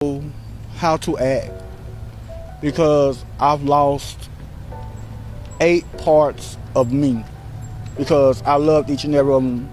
how to act because I've lost 8 parts of me because I loved each and every one of them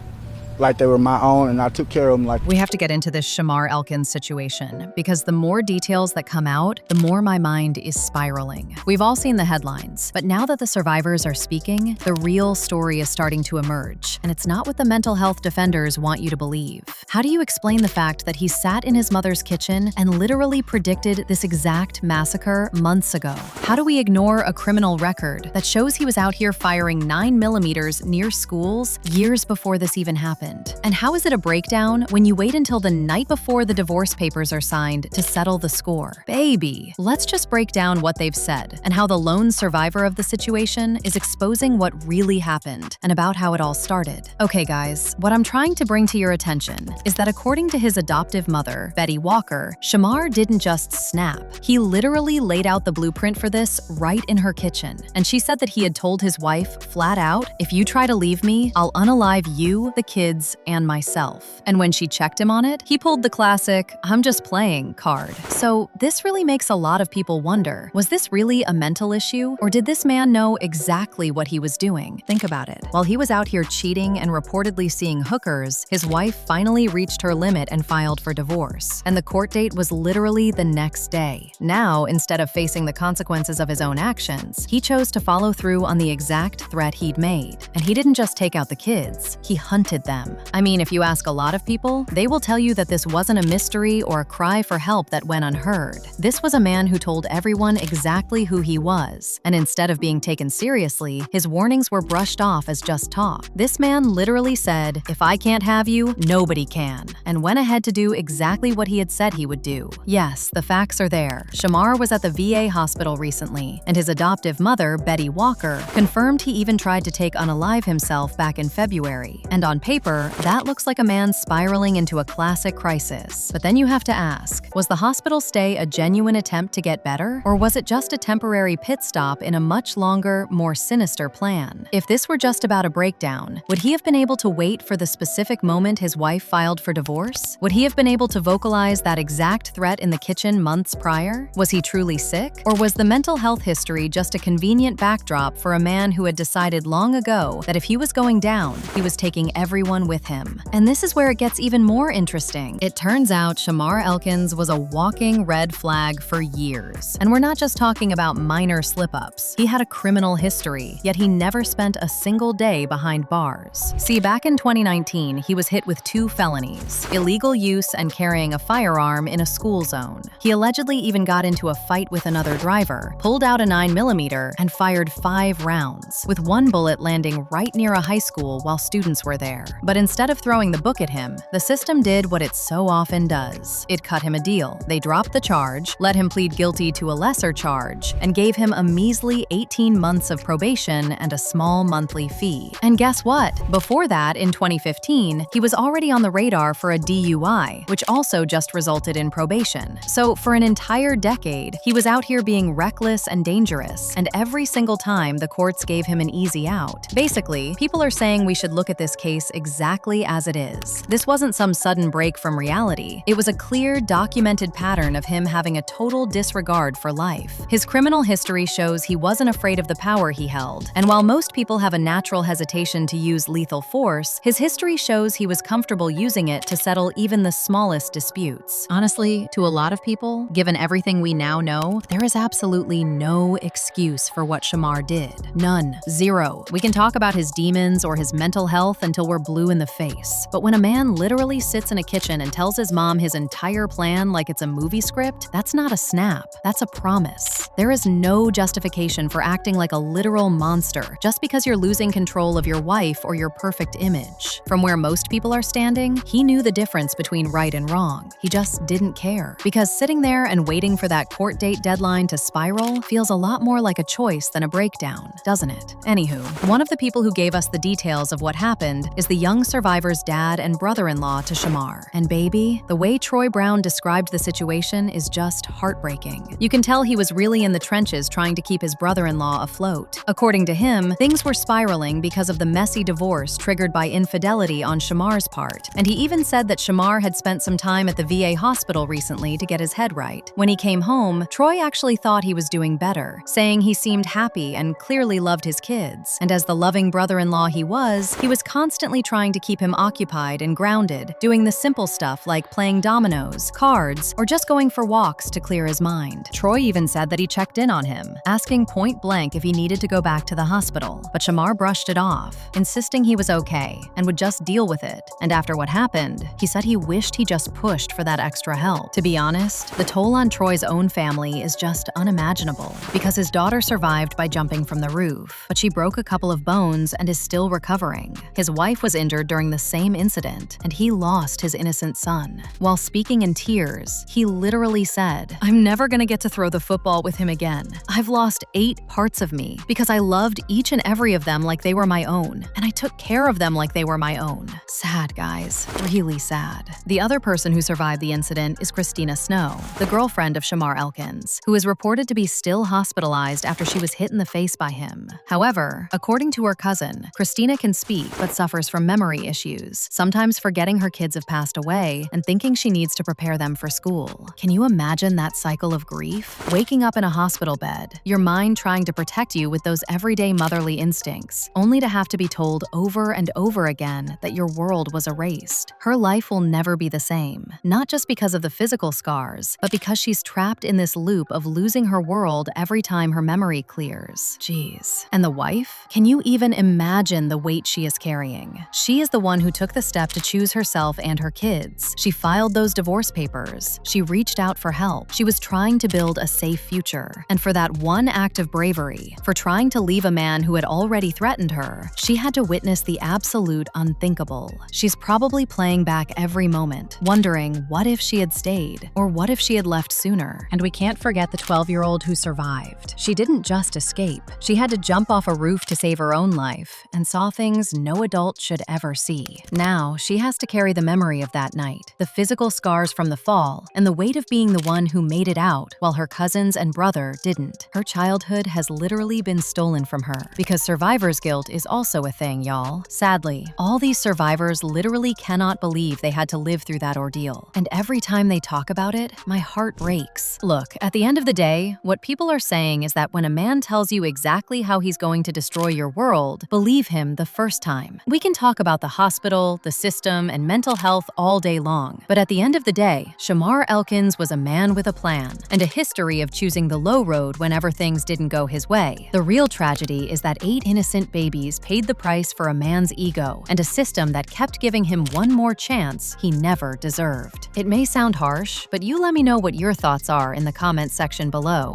like they were my own, and I took care of them like. We have to get into this Shamar Elkins situation because the more details that come out, the more my mind is spiraling. We've all seen the headlines, but now that the survivors are speaking, the real story is starting to emerge, and it's not what the mental health defenders want you to believe. How do you explain the fact that he sat in his mother's kitchen and literally predicted this exact massacre months ago? How do we ignore a criminal record that shows he was out here firing 9mm near schools years before this even happened? And how is it a breakdown when you wait until the night before the divorce papers are signed to settle the score? Baby, let's just break down what they've said and how the lone survivor of the situation is exposing what really happened and about how it all started. Okay guys, what I'm trying to bring to your attention is that according to his adoptive mother, Betty Walker, Shamar didn't just snap. He literally laid out the blueprint for this right in her kitchen. And she said that he had told his wife flat out, "If you try to leave me, I'll unalive you, the kids, and myself." And when she checked him on it, he pulled the classic, "I'm just playing" card. So this really makes a lot of people wonder, was this really a mental issue? Or did this man know exactly what he was doing? Think about it. While he was out here cheating and reportedly seeing hookers, his wife finally reached her limit and filed for divorce. And the court date was literally the next day. Now, instead of facing the consequences of his own actions, he chose to follow through on the exact threat he'd made. And he didn't just take out the kids, he hunted them. I mean, if you ask a lot of people, they will tell you that this wasn't a mystery or a cry for help that went unheard. This was a man who told everyone exactly who he was, and instead of being taken seriously, his warnings were brushed off as just talk. This man literally said, "If I can't have you, nobody can," and went ahead to do exactly what he had said he would do. Yes, the facts are there. Shamar was at the VA hospital recently, and his adoptive mother, Betty Walker, confirmed he even tried to take unalive himself back in February. And on paper, that looks like a man spiraling into a classic crisis. But then you have to ask, was the hospital stay a genuine attempt to get better? Or was it just a temporary pit stop in a much longer, more sinister plan? If this were just about a breakdown, would he have been able to wait for the specific moment his wife filed for divorce? Would he have been able to vocalize that exact threat in the kitchen months prior? Was he truly sick? Or was the mental health history just a convenient backdrop for a man who had decided long ago that if he was going down, he was taking everyone with him? And this is where it gets even more interesting. It turns out Shamar Elkins was a walking red flag for years. And we're not just talking about minor slip-ups. He had a criminal history, yet he never spent a single day behind bars. See, back in 2019, he was hit with 2 felonies: illegal use and carrying a firearm in a school zone. He allegedly even got into a fight with another driver, pulled out a 9mm, and fired 5 rounds, with one bullet landing right near a high school while students were there. But instead of throwing the book at him, the system did what it so often does. It cut him a deal. They dropped the charge, let him plead guilty to a lesser charge, and gave him a measly 18 months of probation and a small monthly fee. And guess what? Before that, in 2015, he was already on the radar for a DUI, which also just resulted in probation. So for an entire decade, he was out here being reckless and dangerous, and every single time the courts gave him an easy out. Basically, people are saying we should look at this case exactly as it is. This wasn't some sudden break from reality. It was a clear, documented pattern of him having a total disregard for life. His criminal history shows he wasn't afraid of the power he held, and while most people have a natural hesitation to use lethal force, his history shows he was comfortable using it to settle even the smallest disputes. Honestly, to a lot of people, given everything we now know, there is absolutely no excuse for what Shamar did. None. Zero. We can talk about his demons or his mental health until we're blue in the face. But when a man literally sits in a kitchen and tells his mom his entire plan like it's a movie script, that's not a snap, that's a promise. There is no justification for acting like a literal monster just because you're losing control of your wife or your perfect image. From where most people are standing, he knew the difference between right and wrong. He just didn't care. Because sitting there and waiting for that court date deadline to spiral feels a lot more like a choice than a breakdown, doesn't it? Anywho, one of the people who gave us the details of what happened is the young young survivor's dad and brother-in-law to Shamar. And baby, the way Troy Brown described the situation is just heartbreaking. You can tell he was really in the trenches trying to keep his brother-in-law afloat. According to him, things were spiraling because of the messy divorce triggered by infidelity on Shamar's part, and he even said that Shamar had spent some time at the VA hospital recently to get his head right. When he came home, Troy actually thought he was doing better, saying he seemed happy and clearly loved his kids, and as the loving brother-in-law he was constantly trying to keep him occupied and grounded, doing the simple stuff like playing dominoes, cards, or just going for walks to clear his mind. Troy even said that he checked in on him, asking point blank if he needed to go back to the hospital, but Shamar brushed it off, insisting he was okay and would just deal with it. And after what happened, he said he wished he just pushed for that extra help. To be honest, the toll on Troy's own family is just unimaginable, because his daughter survived by jumping from the roof, but she broke a couple of bones and is still recovering. His wife was injured during the same incident, and he lost his innocent son. While speaking in tears, he literally said, "I'm never gonna get to throw the football with him again. I've lost 8 parts of me because I loved each and every of them like they were my own, and I took care of them like they were my own." Sad, guys. Really sad. The other person who survived the incident is Christina Snow, the girlfriend of Shamar Elkins, who is reported to be still hospitalized after she was hit in the face by him. However, according to her cousin, Christina can speak but suffers from memory issues, sometimes forgetting her kids have passed away and thinking she needs to prepare them for school. Can you imagine that cycle of grief? Waking up in a hospital bed, your mind trying to protect you with those everyday motherly instincts, only to have to be told over and over again that your world was erased. Her life will never be the same, not just because of the physical scars, but because she's trapped in this loop of losing her world every time her memory clears. Jeez. And the wife? Can you even imagine the weight she is carrying? She is the one who took the step to choose herself and her kids. She filed those divorce papers. She reached out for help. She was trying to build a safe future. And for that one act of bravery, for trying to leave a man who had already threatened her, she had to witness the absolute unthinkable. She's probably playing back every moment, wondering what if she had stayed, or what if she had left sooner. And we can't forget the 12-year-old who survived. She didn't just escape. She had to jump off a roof to save her own life, and saw things no adult should ever see. Now, she has to carry the memory of that night, the physical scars from the fall, and the weight of being the one who made it out while her cousins and brother didn't. Her childhood has literally been stolen from her, because survivor's guilt is also a thing, y'all. Sadly, all these survivors literally cannot believe they had to live through that ordeal, and every time they talk about it, my heart breaks. Look, at the end of the day, what people are saying is that when a man tells you exactly how he's going to destroy your world, believe him the first time. We can talk about the hospital, the system, and mental health all day long, but at the end of the day, Shamar Elkins was a man with a plan, and a history of choosing the low road whenever things didn't go his way. The real tragedy is that 8 innocent babies paid the price for a man's ego, and a system that kept giving him one more chance he never deserved. It may sound harsh, but you let me know what your thoughts are in the comments section below.